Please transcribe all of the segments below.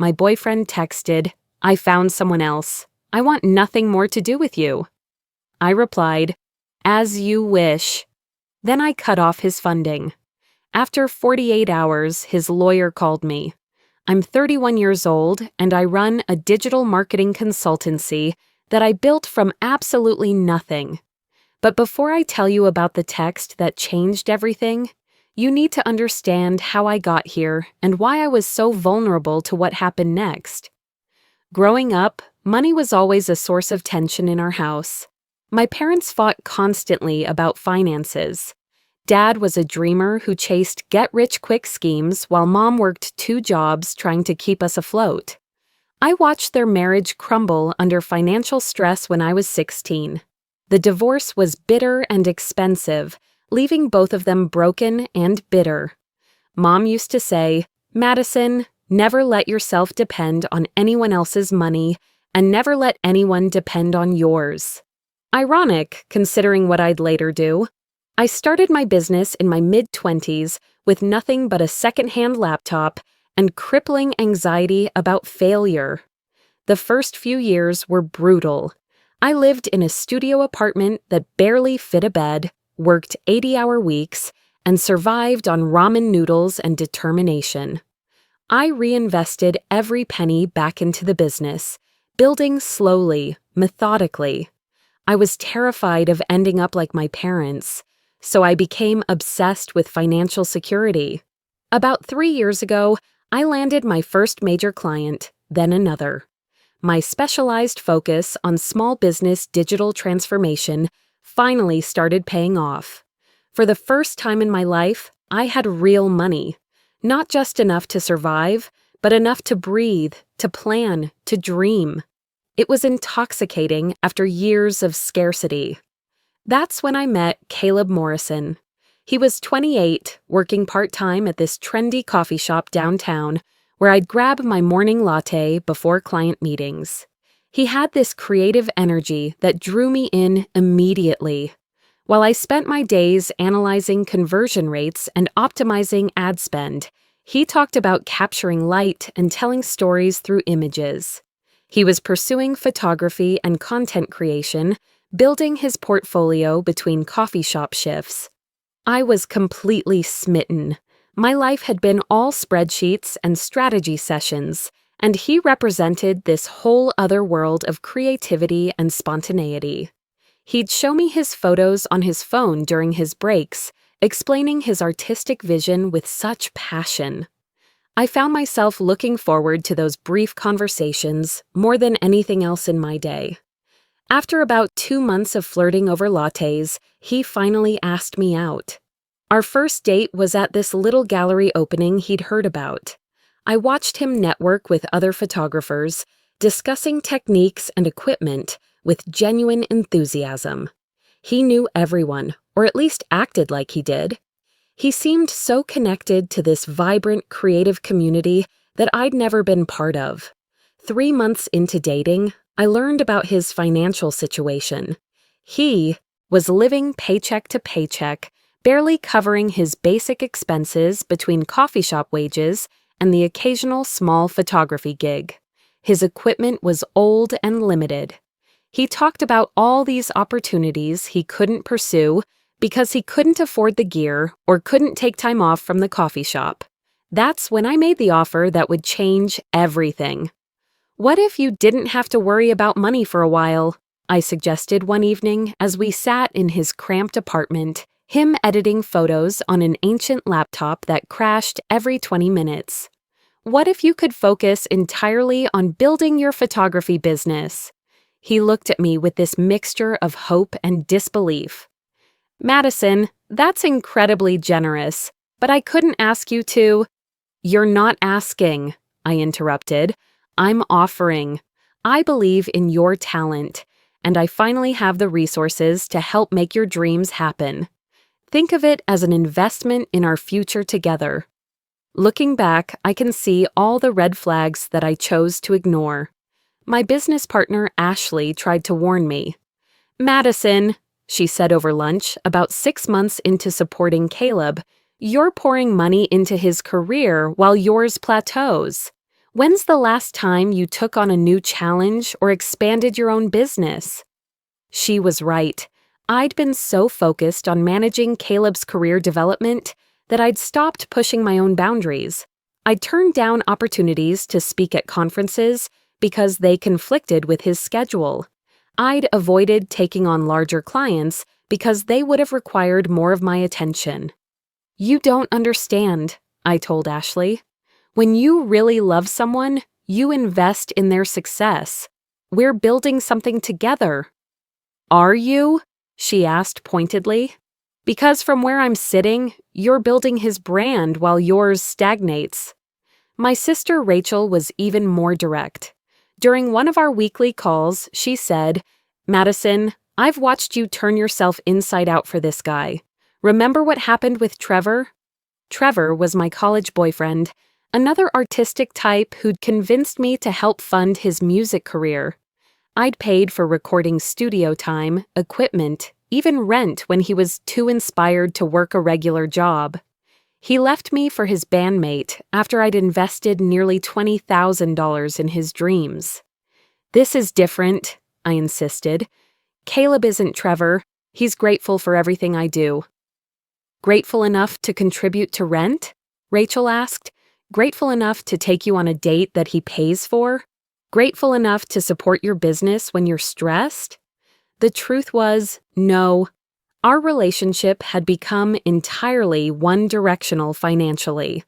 my boyfriend texted, "I found someone else. I want nothing more to do with you." I replied, "As you wish." Then I cut off his funding. After 48 hours, his lawyer called me. I'm 31 years old, and I run a digital marketing consultancy that I built from absolutely nothing. But before I tell you about the text that changed everything, you need to understand how I got here and why I was so vulnerable to what happened next. Growing up, money was always a source of tension in our house. My parents fought constantly about finances. Dad was a dreamer who chased get-rich-quick schemes while Mom worked 2 jobs trying to keep us afloat. I watched their marriage crumble under financial stress when I was 16. The divorce was bitter and expensive, leaving both of them broken and bitter. Mom used to say, "Madison, never let yourself depend on anyone else's money, and never let anyone depend on yours." Ironic, considering what I'd later do. I started my business in my mid-20s with nothing but a second-hand laptop and crippling anxiety about failure. The first few years were brutal. I lived in a studio apartment that barely fit a bed, worked 80-hour weeks, and survived on ramen noodles and determination. I reinvested every penny back into the business, building slowly, methodically. I was terrified of ending up like my parents, so I became obsessed with financial security. About 3 years ago, I landed my first major client, then another. My specialized focus on small business digital transformation finally started paying off. For the first time in my life, I had real money. Not just enough to survive, but enough to breathe, to plan, to dream. It was intoxicating after years of scarcity. That's when I met Caleb Morrison. He was 28, working part-time at this trendy coffee shop downtown, where I'd grab my morning latte before client meetings. He had this creative energy that drew me in immediately. While I spent my days analyzing conversion rates and optimizing ad spend, he talked about capturing light and telling stories through images. He was pursuing photography and content creation, building his portfolio between coffee shop shifts. I was completely smitten. My life had been all spreadsheets and strategy sessions, and he represented this whole other world of creativity and spontaneity. He'd show me his photos on his phone during his breaks, explaining his artistic vision with such passion. I found myself looking forward to those brief conversations more than anything else in my day. After about 2 months of flirting over lattes, he finally asked me out. Our first date was at this little gallery opening he'd heard about. I watched him network with other photographers, discussing techniques and equipment with genuine enthusiasm. He knew everyone, or at least acted like he did. He seemed so connected to this vibrant, creative community that I'd never been part of. 3 months into dating, I learned about his financial situation. He was living paycheck to paycheck, barely covering his basic expenses between coffee shop wages and the occasional small photography gig. His equipment was old and limited. He talked about all these opportunities he couldn't pursue because he couldn't afford the gear or couldn't take time off from the coffee shop. That's when I made the offer that would change everything. "What if you didn't have to worry about money for a while?" I suggested one evening as we sat in his cramped apartment, him editing photos on an ancient laptop that crashed every 20 minutes. "What if you could focus entirely on building your photography business?" He looked at me with this mixture of hope and disbelief. "Madison, that's incredibly generous, but I couldn't ask you to—" "You're not asking," I interrupted. "I'm offering. I believe in your talent, and I finally have the resources to help make your dreams happen. Think of it as an investment in our future together." Looking back, I can see all the red flags that I chose to ignore. My business partner, Ashley, tried to warn me. "Madison," she said over lunch, about 6 months into supporting Caleb, "you're pouring money into his career while yours plateaus. When's the last time you took on a new challenge or expanded your own business? She was right. I'd been so focused on managing Caleb's career development that I'd stopped pushing my own boundaries. I turned down opportunities to speak at conferences because they conflicted with his schedule. I'd avoided taking on larger clients because they would have required more of my attention. You don't understand, I told Ashley. When you really love someone, you invest in their success. We're building something together. Are you? She asked pointedly. Because from where I'm sitting, you're building his brand while yours stagnates. My sister Rachel was even more direct. During one of our weekly calls, she said, Madison, I've watched you turn yourself inside out for this guy. Remember what happened with Trevor? Trevor was my college boyfriend, another artistic type who'd convinced me to help fund his music career. I'd paid for recording studio time, equipment, even rent when he was too inspired to work a regular job. He left me for his bandmate after I'd invested nearly $20,000 in his dreams. This is different, I insisted. Caleb isn't Trevor. He's grateful for everything I do. Grateful enough to contribute to rent? Rachel asked. Grateful enough to take you on a date that he pays for? Grateful enough to support your business when you're stressed? The truth was, no. Our relationship had become entirely one-directional financially.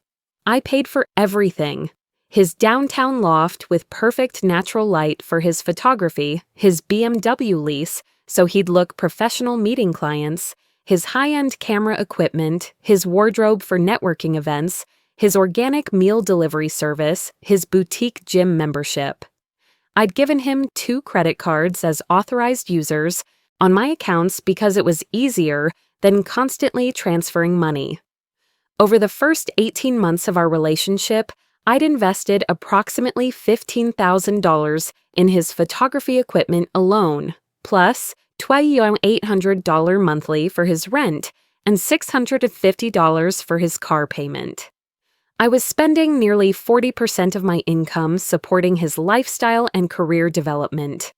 I paid for everything. His downtown loft with perfect natural light for his photography, his BMW lease so he'd look professional meeting clients, his high-end camera equipment, his wardrobe for networking events, his organic meal delivery service, his boutique gym membership. I'd given him 2 credit cards as authorized users on my accounts because it was easier than constantly transferring money. Over the first 18 months of our relationship, I'd invested approximately $15,000 in his photography equipment alone, plus $2,800 monthly for his rent and $650 for his car payment. I was spending nearly 40% of my income supporting his lifestyle and career development.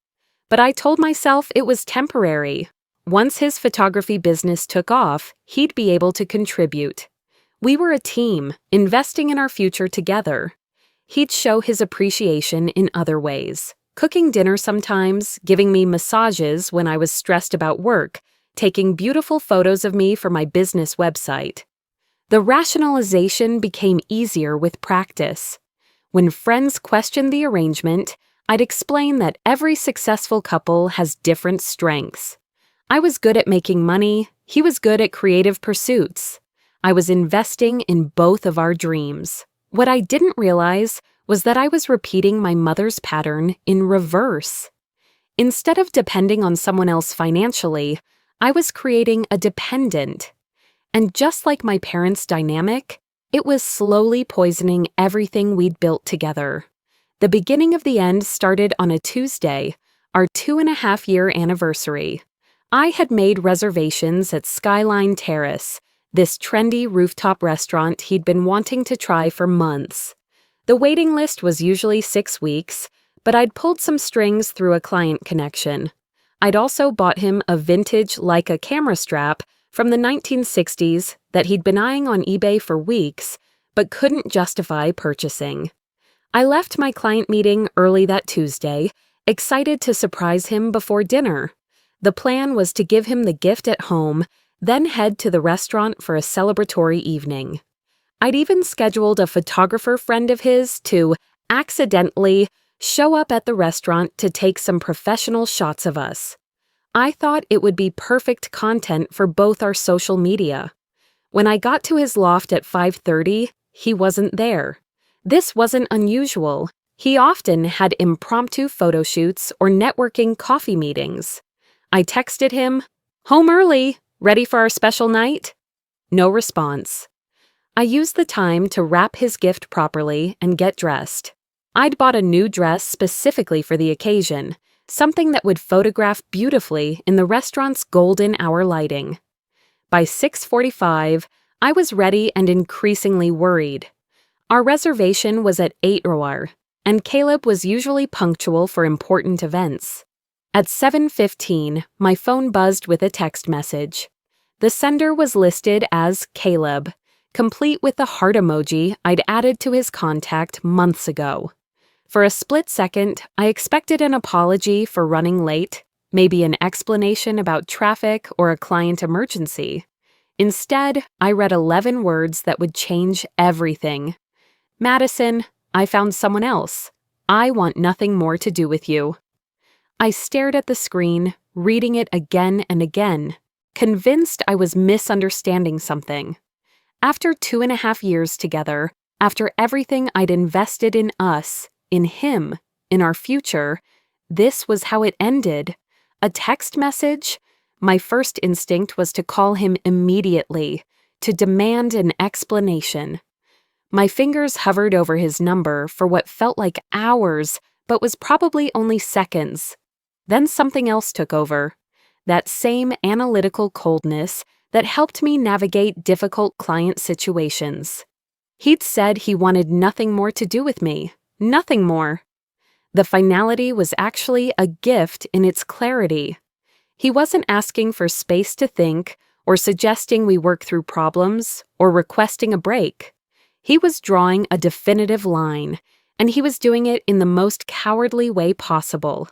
But I told myself it was temporary. Once his photography business took off, he'd be able to contribute. We were a team, investing in our future together. He'd show his appreciation in other ways, cooking dinner sometimes, giving me massages when I was stressed about work, taking beautiful photos of me for my business website. The rationalization became easier with practice. When friends questioned the arrangement, I'd explain that every successful couple has different strengths. I was good at making money, he was good at creative pursuits. I was investing in both of our dreams. What I didn't realize was that I was repeating my mother's pattern in reverse. Instead of depending on someone else financially, I was creating a dependent. And just like my parents' dynamic, it was slowly poisoning everything we'd built together. The beginning of the end started on a Tuesday, our 2.5-year anniversary. I had made reservations at Skyline Terrace, this trendy rooftop restaurant he'd been wanting to try for months. The waiting list was usually 6 weeks, but I'd pulled some strings through a client connection. I'd also bought him a vintage Leica camera strap from the 1960s that he'd been eyeing on eBay for weeks, but couldn't justify purchasing. I left my client meeting early that Tuesday, excited to surprise him before dinner. The plan was to give him the gift at home, then head to the restaurant for a celebratory evening. I'd even scheduled a photographer friend of his to accidentally show up at the restaurant to take some professional shots of us. I thought it would be perfect content for both our social media. When I got to his loft at 5:30, he wasn't there. This wasn't unusual. He often had impromptu photo shoots or networking coffee meetings. I texted him, "Home early, ready for our special night?" No response. I used the time to wrap his gift properly and get dressed. I'd bought a new dress specifically for the occasion, something that would photograph beautifully in the restaurant's golden hour lighting. By 6:45, I was ready and increasingly worried. Our reservation was at 8 hour, and Caleb was usually punctual for important events. At 7:15, my phone buzzed with a text message. The sender was listed as Caleb, complete with the heart emoji I'd added to his contact months ago. For a split second, I expected an apology for running late, maybe an explanation about traffic or a client emergency. Instead, I read 11 words that would change everything. Madison, I found someone else. I want nothing more to do with you. I stared at the screen, reading it again and again, convinced I was misunderstanding something. After 2.5 years together, after everything I'd invested in us, in him, in our future, this was how it ended. A text message? My first instinct was to call him immediately, to demand an explanation. My fingers hovered over his number for what felt like hours, but was probably only seconds. Then something else took over. That same analytical coldness that helped me navigate difficult client situations. He'd said he wanted nothing more to do with me. Nothing more. The finality was actually a gift in its clarity. He wasn't asking for space to think, or suggesting we work through problems, or requesting a break. He was drawing a definitive line, and he was doing it in the most cowardly way possible.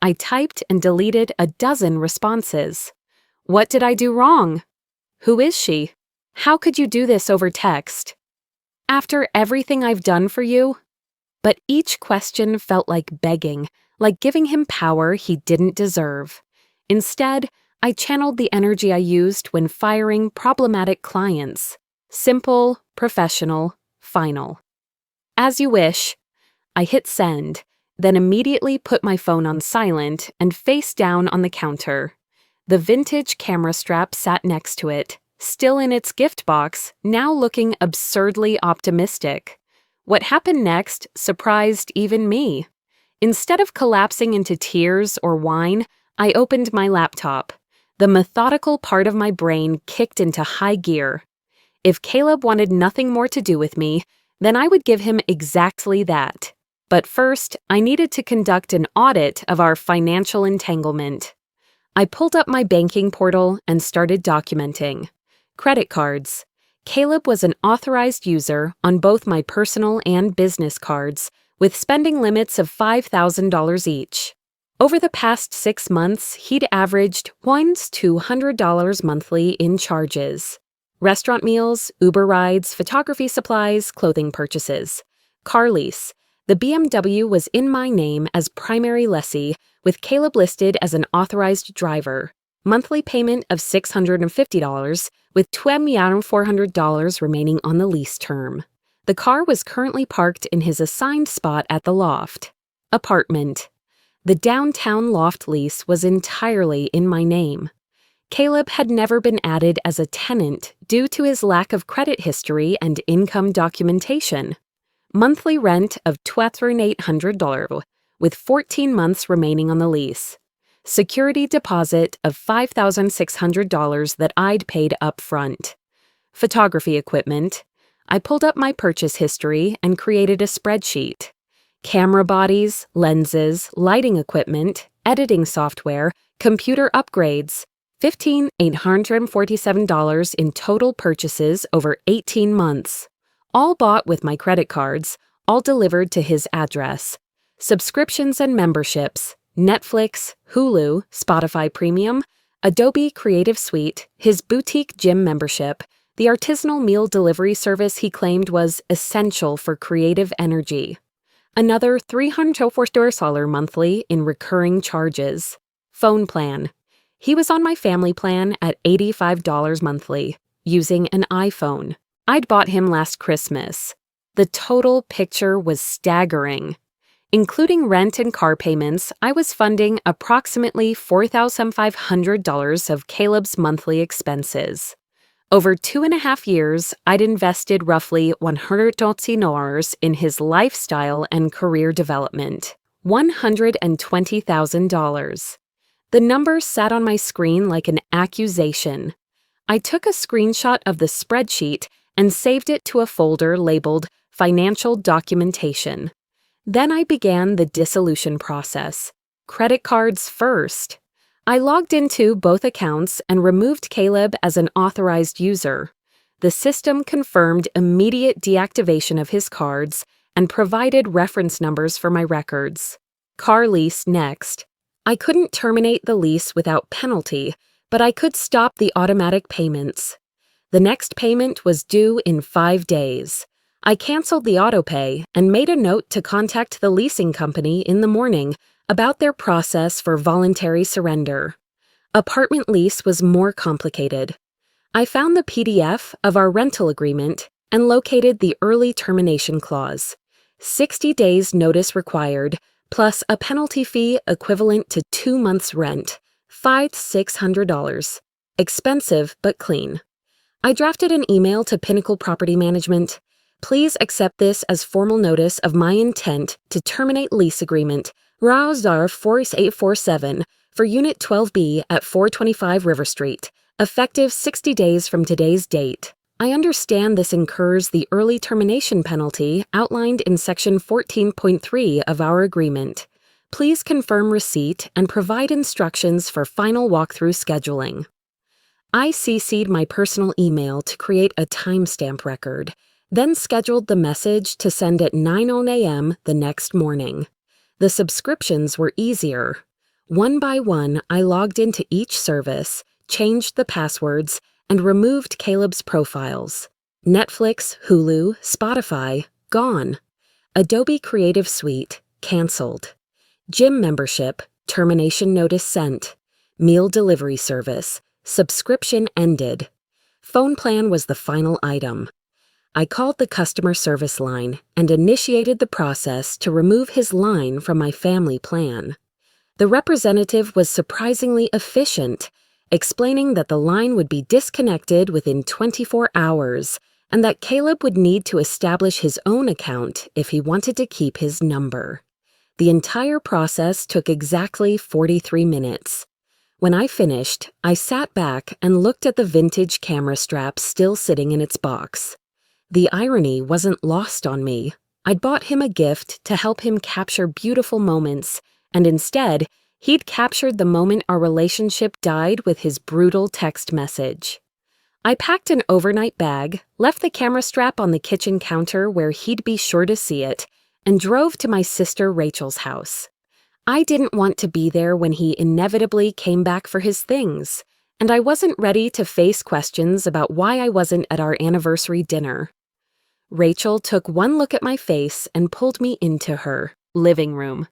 I typed and deleted a dozen responses. What did I do wrong? Who is she? How could you do this over text? After everything I've done for you? But each question felt like begging, like giving him power he didn't deserve. Instead, I channeled the energy I used when firing problematic clients. Simple, professional, final. As you wish. I hit send, then immediately put my phone on silent and face down on the counter. The vintage camera strap sat next to it, still in its gift box, now looking absurdly optimistic. What happened next surprised even me. Instead of collapsing into tears or whine, I opened my laptop. The methodical part of my brain kicked into high gear. If Caleb wanted nothing more to do with me, then I would give him exactly that. But first, I needed to conduct an audit of our financial entanglement. I pulled up my banking portal and started documenting. Credit cards. Caleb was an authorized user on both my personal and business cards, with spending limits of $5,000 each. Over the past 6 months, he'd averaged $100 monthly in charges. Restaurant meals, Uber rides, photography supplies, clothing purchases. Car lease. The BMW was in my name as primary lessee, with Caleb listed as an authorized driver. Monthly payment of $650, with $2,400 remaining on the lease term. The car was currently parked in his assigned spot at the loft. Apartment. The downtown loft lease was entirely in my name. Caleb had never been added as a tenant due to his lack of credit history and income documentation. Monthly rent of $2,800, with 14 months remaining on the lease. Security deposit of $5,600 that I'd paid up front. Photography equipment. I pulled up my purchase history and created a spreadsheet. Camera bodies, lenses, lighting equipment, editing software, computer upgrades. $15,847 in total purchases over 18 months. All bought with my credit cards, all delivered to his address. Subscriptions and memberships. Netflix, Hulu, Spotify Premium, Adobe Creative Suite, his boutique gym membership, the artisanal meal delivery service he claimed was essential for creative energy. Another $304 monthly in recurring charges. Phone plan. He was on my family plan at $85 monthly, using an iPhone. I'd bought him last Christmas. The total picture was staggering. Including rent and car payments, I was funding approximately $4,500 of Caleb's monthly expenses. Over 2.5 years, I'd invested roughly $100,000 in his lifestyle and career development. $120,000. The number sat on my screen like an accusation. I took a screenshot of the spreadsheet and saved it to a folder labeled financial documentation. Then I began the dissolution process. Credit cards first. I logged into both accounts and removed Caleb as an authorized user. The system confirmed immediate deactivation of his cards and provided reference numbers for my records. Car lease next. I couldn't terminate the lease without penalty, but I could stop the automatic payments. The next payment was due in 5 days. I canceled the autopay and made a note to contact the leasing company in the morning about their process for voluntary surrender. Apartment lease was more complicated. I found the PDF of our rental agreement and located the early termination clause. 60 days notice required, plus a penalty fee equivalent to 2 months' rent, $500-600. Expensive but clean. I drafted an email to Pinnacle Property Management. Please accept this as formal notice of my intent to terminate lease agreement RAWSDAR 4847 for Unit 12B at 425 River Street, effective 60 days from today's date. I understand this incurs the early termination penalty outlined in Section 14.3 of our agreement. Please confirm receipt and provide instructions for final walkthrough scheduling. I CC'd my personal email to create a timestamp record, then scheduled the message to send at 9:00 a.m. the next morning. The subscriptions were easier. One by one, I logged into each service, changed the passwords, and removed Caleb's profiles. Netflix, Hulu, Spotify, gone. Adobe Creative Suite, canceled. Gym membership, termination notice sent. Meal delivery service, subscription ended. Phone plan was the final item. I called the customer service line and initiated the process to remove his line from my family plan. The representative was surprisingly efficient, explaining that the line would be disconnected within 24 hours and that Caleb would need to establish his own account if he wanted to keep his number. The entire process took exactly 43 minutes. When I finished, I sat back and looked at the vintage camera strap still sitting in its box. The irony wasn't lost on me. I'd bought him a gift to help him capture beautiful moments, and instead, he'd captured the moment our relationship died with his brutal text message. I packed an overnight bag, left the camera strap on the kitchen counter where he'd be sure to see it, and drove to my sister Rachel's house. I didn't want to be there when he inevitably came back for his things, and I wasn't ready to face questions about why I wasn't at our anniversary dinner. Rachel took one look at my face and pulled me into her living room.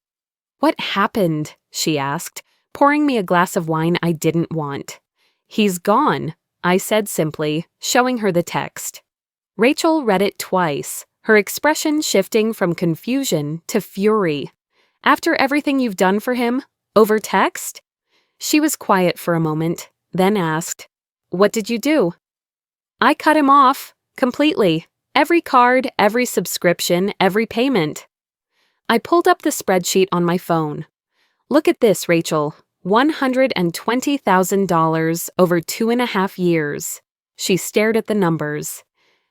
"What happened?" she asked, pouring me a glass of wine I didn't want. "He's gone," I said simply, showing her the text. Rachel read it twice, her expression shifting from confusion to fury. "After everything you've done for him? Over text?" She was quiet for a moment, then asked, "What did you do?" "I cut him off, completely. Every card, every subscription, every payment." I pulled up the spreadsheet on my phone. "Look at this, Rachel. $120,000 over 2.5 years. She stared at the numbers.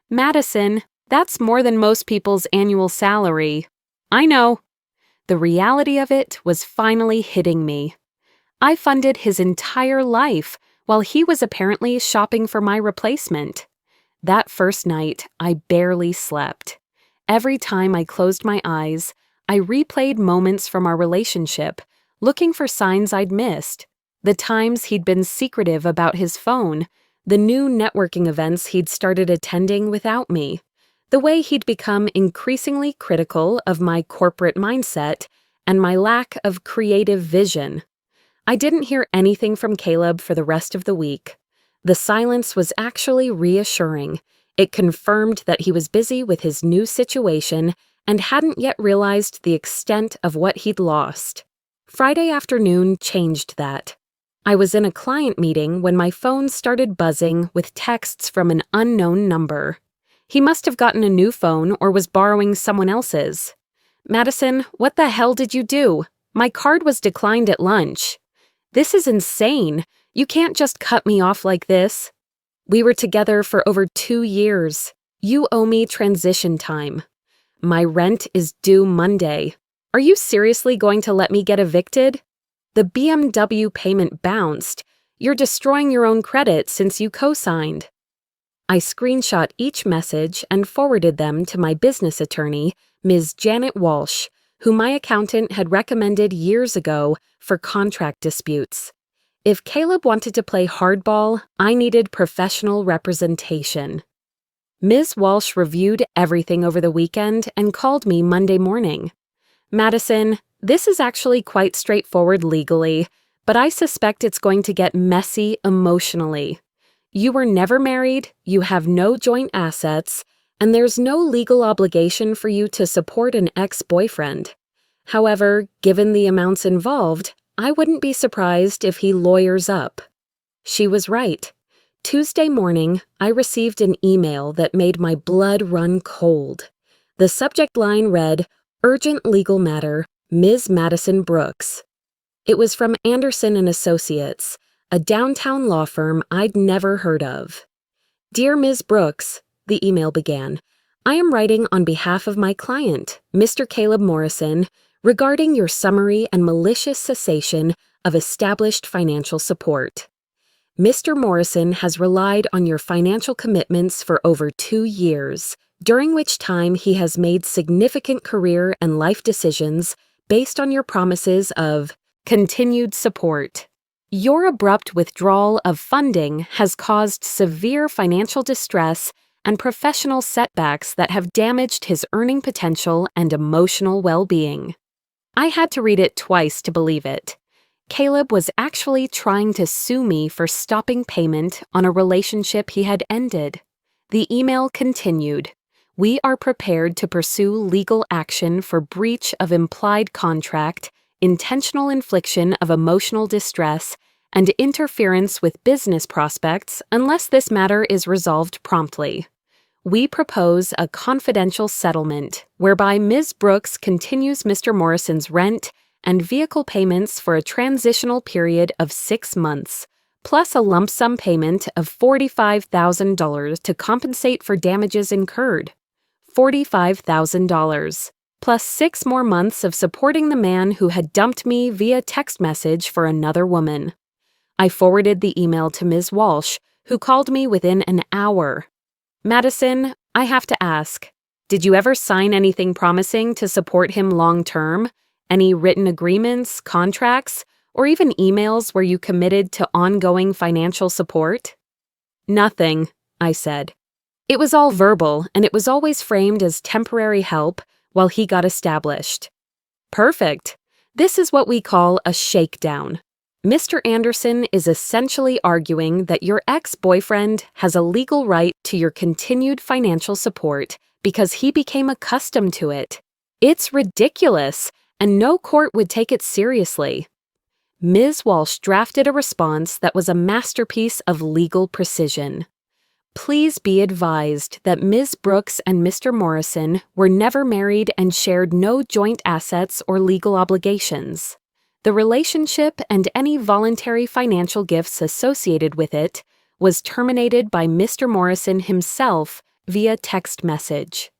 "Madison, that's more than most people's annual salary." "I know." The reality of it was finally hitting me. I funded his entire life while he was apparently shopping for my replacement. That first night, I barely slept. Every time I closed my eyes, I replayed moments from our relationship, looking for signs I'd missed. The times he'd been secretive about his phone, the new networking events he'd started attending without me, the way he'd become increasingly critical of my corporate mindset and my lack of creative vision. I didn't hear anything from Caleb for the rest of the week. The silence was actually reassuring. It confirmed that he was busy with his new situation and hadn't yet realized the extent of what he'd lost. Friday afternoon changed that. I was in a client meeting when my phone started buzzing with texts from an unknown number. He must have gotten a new phone or was borrowing someone else's. "Madison, what the hell did you do? My card was declined at lunch." "This is insane. You can't just cut me off like this." "We were together for over 2 years. You owe me transition time." My rent is due Monday. Are you seriously going to let me get evicted? The BMW payment bounced. You're destroying your own credit since you co-signed. I screenshot each message and forwarded them to my business attorney, Ms. Janet Walsh, who my accountant had recommended years ago for contract disputes. If Caleb wanted to play hardball, I needed professional representation. Ms. Walsh reviewed everything over the weekend and called me Monday morning. Madison, this is actually quite straightforward legally, but I suspect it's going to get messy emotionally. You were never married, you have no joint assets, and there's no legal obligation for you to support an ex-boyfriend. However, given the amounts involved, I wouldn't be surprised if he lawyers up. She was right. Tuesday morning, I received an email that made my blood run cold. The subject line read, "Urgent legal matter, Ms. Madison Brooks." It was from Anderson & Associates, a downtown law firm I'd never heard of. "Dear Ms. Brooks," the email began, "I am writing on behalf of my client, Mr. Caleb Morrison, regarding your summary and malicious cessation of established financial support. Mr. Morrison has relied on your financial commitments for over 2 years, during which time he has made significant career and life decisions based on your promises of continued support. Your abrupt withdrawal of funding has caused severe financial distress and professional setbacks that have damaged his earning potential and emotional well-being." I had to read it twice to believe it. Caleb was actually trying to sue me for stopping payment on a relationship he had ended. The email continued, "We are prepared to pursue legal action for breach of implied contract, intentional infliction of emotional distress, and interference with business prospects unless this matter is resolved promptly. We propose a confidential settlement whereby Ms. Brooks continues Mr. Morrison's rent and vehicle payments for a transitional period of 6 months, plus a lump sum payment of $45,000 to compensate for damages incurred. $45,000, plus 6 more months of supporting the man who had dumped me via text message for another woman." I forwarded the email to Ms. Walsh, who called me within an hour. "Madison, I have to ask, did you ever sign anything promising to support him long-term? Any written agreements, contracts, or even emails where you committed to ongoing financial support?" "Nothing," I said. "It was all verbal, and it was always framed as temporary help while he got established." "Perfect. This is what we call a shakedown. Mr. Anderson is essentially arguing that your ex-boyfriend has a legal right to your continued financial support because he became accustomed to it. It's ridiculous, and no court would take it seriously." Ms. Walsh drafted a response that was a masterpiece of legal precision. "Please be advised that Ms. Brooks and Mr. Morrison were never married and shared no joint assets or legal obligations. The relationship and any voluntary financial gifts associated with it was terminated by Mr. Morrison himself via text message.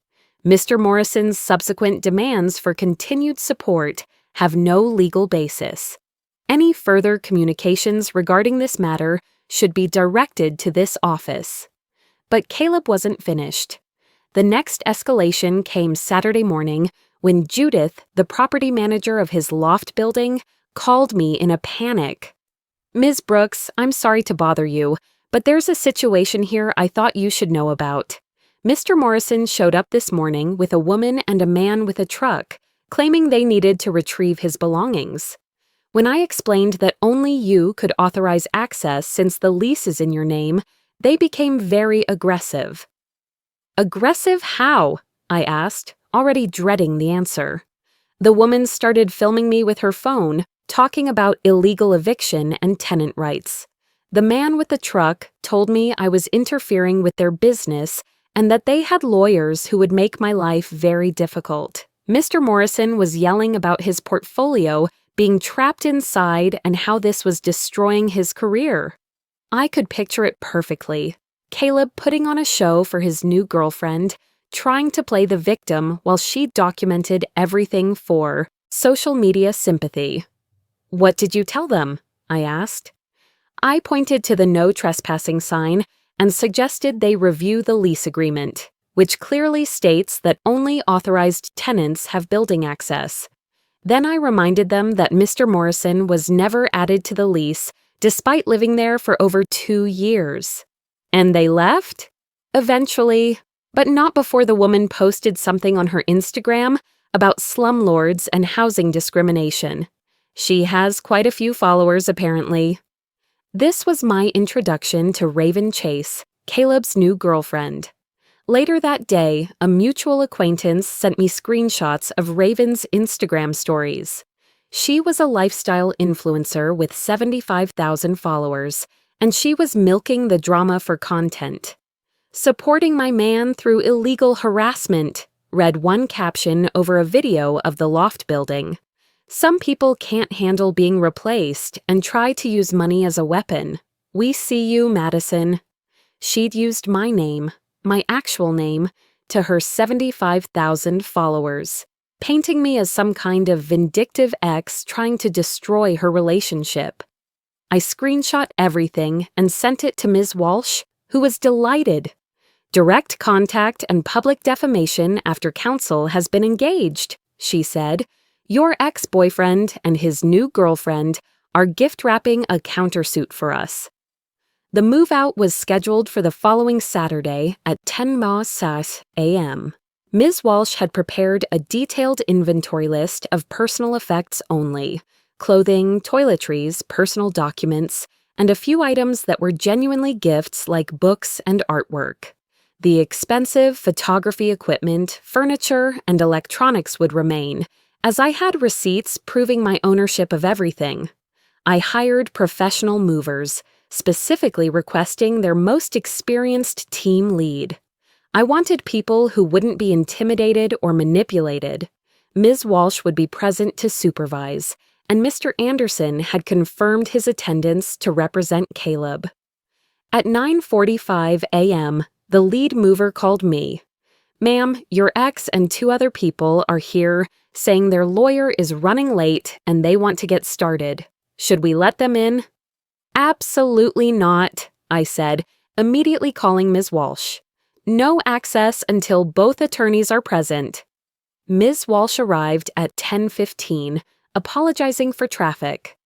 Mr. Morrison's subsequent demands for continued support have no legal basis. Any further communications regarding this matter should be directed to this office." But Caleb wasn't finished. The next escalation came Saturday morning when Judith, the property manager of his loft building, called me in a panic. "Ms. Brooks, I'm sorry to bother you, but there's a situation here I thought you should know about. Mr. Morrison showed up this morning with a woman and a man with a truck, claiming they needed to retrieve his belongings. When I explained that only you could authorize access since the lease is in your name, they became very aggressive." "Aggressive how?" I asked, already dreading the answer. The woman started filming me with her phone, talking about illegal eviction and tenant rights. The man with the truck told me I was interfering with their business and that they had lawyers who would make my life very difficult. Mr. Morrison was yelling about his portfolio being trapped inside and how this was destroying his career. I could picture it perfectly. Caleb putting on a show for his new girlfriend, trying to play the victim while she documented everything for social media sympathy. "What did you tell them?" I asked. I pointed to the no trespassing sign and suggested they review the lease agreement, which clearly states that only authorized tenants have building access. Then I reminded them that Mr. Morrison was never added to the lease despite living there for over 2 years. And they left? Eventually, but not before the woman posted something on her Instagram about slumlords and housing discrimination. She has quite a few followers, apparently. This was my introduction to Raven Chase, Caleb's new girlfriend. Later that day, a mutual acquaintance sent me screenshots of Raven's Instagram stories. She was a lifestyle influencer with 75,000 followers, and she was milking the drama for content. "Supporting my man through illegal harassment," read one caption over a video of the loft building. "Some people can't handle being replaced and try to use money as a weapon. We see you, Madison." She'd used my name, my actual name, to her 75,000 followers, painting me as some kind of vindictive ex trying to destroy her relationship. I screenshot everything and sent it to Ms. Walsh, who was delighted. "Direct contact and public defamation after counsel has been engaged," she said. "Your ex-boyfriend and his new girlfriend are gift-wrapping a countersuit for us." The move-out was scheduled for the following Saturday at 10:06 a.m. Ms. Walsh had prepared a detailed inventory list of personal effects only: clothing, toiletries, personal documents, and a few items that were genuinely gifts like books and artwork. The expensive photography equipment, furniture, and electronics would remain, as I had receipts proving my ownership of everything. I hired professional movers, specifically requesting their most experienced team lead. I wanted people who wouldn't be intimidated or manipulated. Ms. Walsh would be present to supervise, and Mr. Anderson had confirmed his attendance to represent Caleb. At 9:45 a.m., the lead mover called me. "Ma'am, your ex and 2 other people are here saying their lawyer is running late and they want to get started. Should we let them in?" "Absolutely not," I said, immediately calling Ms. Walsh. "No access until both attorneys are present." Ms. Walsh arrived at 10:15, apologizing for traffic.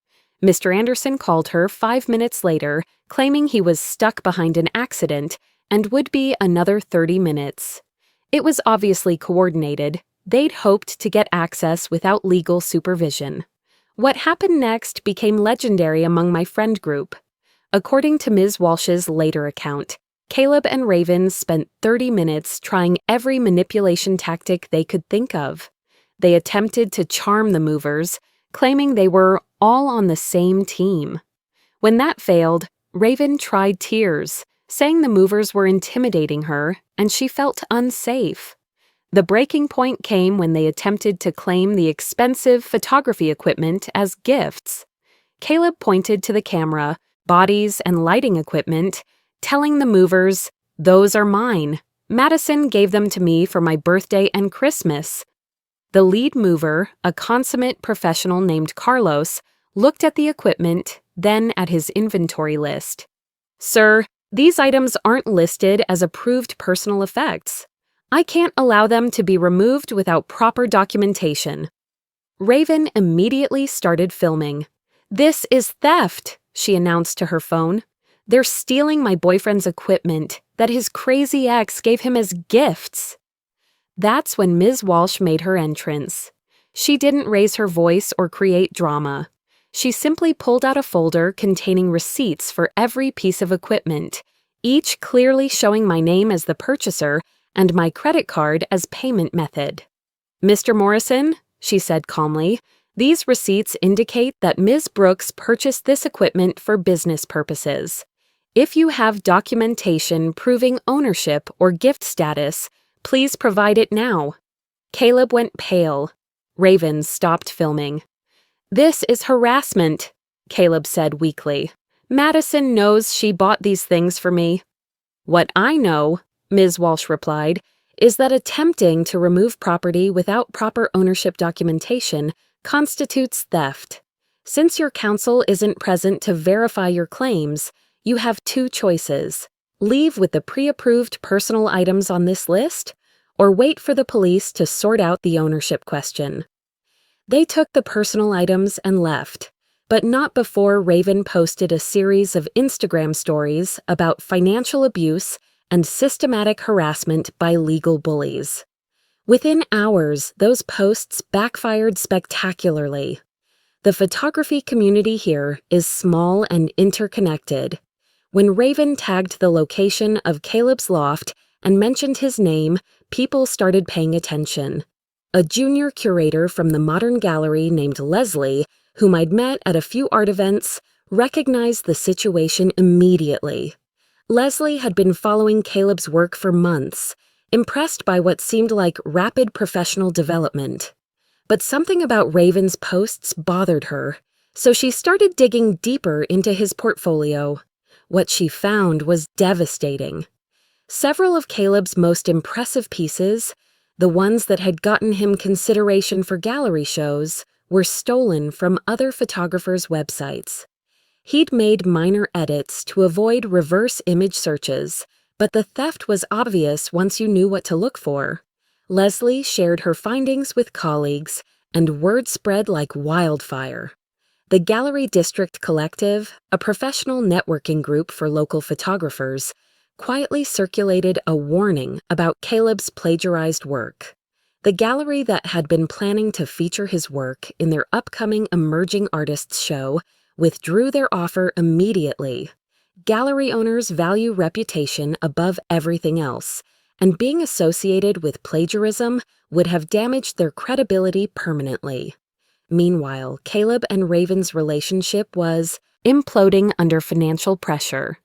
Mr. Anderson called her 5 minutes later, claiming he was stuck behind an accident and would be another 30 minutes. It was obviously coordinated. They'd hoped to get access without legal supervision. What happened next became legendary among my friend group. According to Ms. Walsh's later account, Caleb and Raven spent 30 minutes trying every manipulation tactic they could think of. They attempted to charm the movers, claiming they were all on the same team. When that failed, Raven tried tears, saying the movers were intimidating her and she felt unsafe. The breaking point came when they attempted to claim the expensive photography equipment as gifts. Caleb pointed to the camera, bodies, and lighting equipment, telling the movers, "Those are mine. Madison gave them to me for my birthday and Christmas." The lead mover, a consummate professional named Carlos, looked at the equipment, then at his inventory list. "Sir, these items aren't listed as approved personal effects. I can't allow them to be removed without proper documentation." Raven immediately started filming. "This is theft," she announced to her phone. "They're stealing my boyfriend's equipment that his crazy ex gave him as gifts." That's when Ms. Walsh made her entrance. She didn't raise her voice or create drama. She simply pulled out a folder containing receipts for every piece of equipment, each clearly showing my name as the purchaser and my credit card as payment method. "Mr. Morrison," she said calmly, "these receipts indicate that Ms. Brooks purchased this equipment for business purposes. If you have documentation proving ownership or gift status, please provide it now." Caleb went pale. Raven stopped filming. "This is harassment," Caleb said weakly. "Madison knows she bought these things for me." "What I know," Ms. Walsh replied, is that attempting to remove property without proper ownership documentation constitutes theft. Since your counsel isn't present to verify your claims, you have two choices: leave with the pre-approved personal items on this list, or wait for the police to sort out the ownership question. They took the personal items and left, but not before Raven posted a series of Instagram stories about financial abuse and systematic harassment by legal bullies. Within hours, those posts backfired spectacularly. The photography community here is small and interconnected. When Raven tagged the location of Caleb's loft and mentioned his name, people started paying attention. A junior curator from the Modern Gallery named Leslie, whom I'd met at a few art events, recognized the situation immediately. Leslie had been following Caleb's work for months, impressed by what seemed like rapid professional development. But something about Raven's posts bothered her, so she started digging deeper into his portfolio. What she found was devastating. Several of Caleb's most impressive pieces, the ones that had gotten him consideration for gallery shows, were stolen from other photographers' websites. He'd made minor edits to avoid reverse image searches, but the theft was obvious once you knew what to look for. Leslie shared her findings with colleagues, and word spread like wildfire. The Gallery District Collective, a professional networking group for local photographers, quietly circulated a warning about Caleb's plagiarized work. The gallery that had been planning to feature his work in their upcoming Emerging Artists show withdrew their offer immediately. Gallery owners value reputation above everything else, and being associated with plagiarism would have damaged their credibility permanently. Meanwhile, Caleb and Raven's relationship was imploding under financial pressure.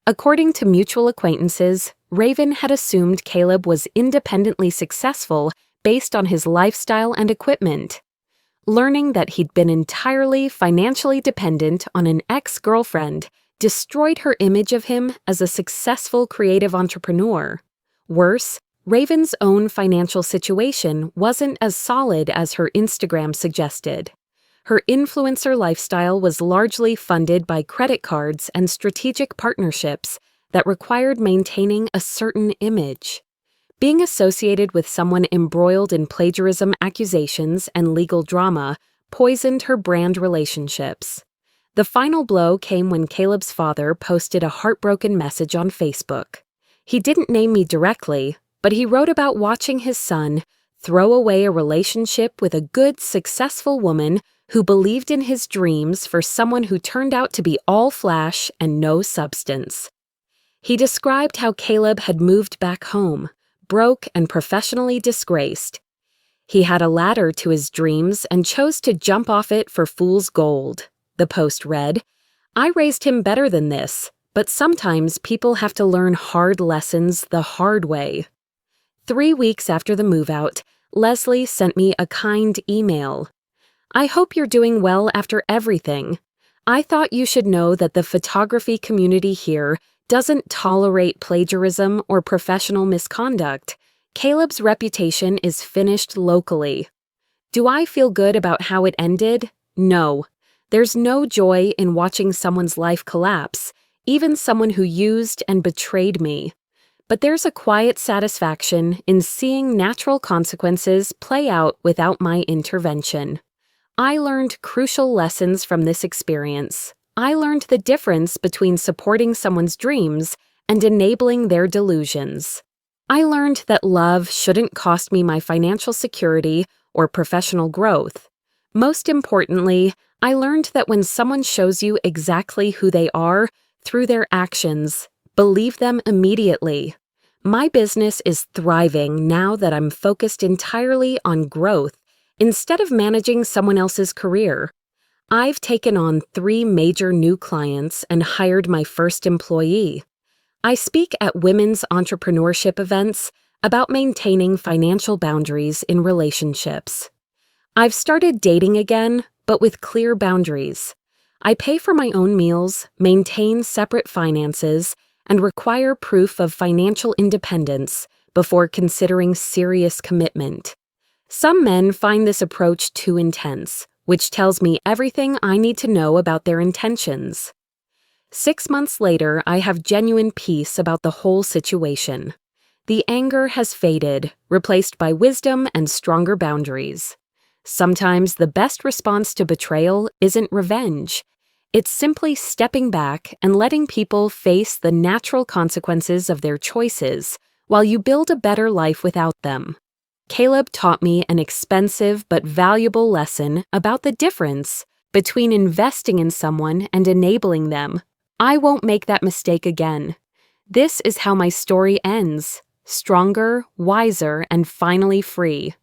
According to mutual acquaintances, Raven had assumed Caleb was independently successful based on his lifestyle and equipment. Learning that he'd been entirely financially dependent on an ex-girlfriend destroyed her image of him as a successful creative entrepreneur. Worse, Raven's own financial situation wasn't as solid as her Instagram suggested. Her influencer lifestyle was largely funded by credit cards and strategic partnerships that required maintaining a certain image. Being associated with someone embroiled in plagiarism accusations and legal drama poisoned her brand relationships. The final blow came when Caleb's father posted a heartbroken message on Facebook. He didn't name me directly, but he wrote about watching his son throw away a relationship with a good, successful woman who believed in his dreams for someone who turned out to be all flash and no substance. He described how Caleb had moved back home, broke and professionally disgraced. He had a ladder to his dreams and chose to jump off it for fool's gold. The post read, "I raised him better than this, but sometimes people have to learn hard lessons the hard way." 3 weeks after the move-out, Leslie sent me a kind email. "I hope you're doing well after everything. I thought you should know that the photography community here doesn't tolerate plagiarism or professional misconduct. Caleb's reputation is finished locally. Do I feel good about how it ended? No. There's no joy in watching someone's life collapse, even someone who used and betrayed me. But there's a quiet satisfaction in seeing natural consequences play out without my intervention. I learned crucial lessons from this experience. I learned the difference between supporting someone's dreams and enabling their delusions. I learned that love shouldn't cost me my financial security or professional growth. Most importantly, I learned that when someone shows you exactly who they are through their actions, believe them immediately. My business is thriving now that I'm focused entirely on growth instead of managing someone else's career. I've taken on 3 major new clients and hired my first employee. I speak at women's entrepreneurship events about maintaining financial boundaries in relationships. I've started dating again, but with clear boundaries. I pay for my own meals, maintain separate finances, and require proof of financial independence before considering serious commitment. Some men find this approach too intense, which tells me everything I need to know about their intentions. 6 months later, I have genuine peace about the whole situation. The anger has faded, replaced by wisdom and stronger boundaries. Sometimes the best response to betrayal isn't revenge. It's simply stepping back and letting people face the natural consequences of their choices while you build a better life without them. Caleb taught me an expensive but valuable lesson about the difference between investing in someone and enabling them. I won't make that mistake again. This is how my story ends, stronger, wiser, and finally free.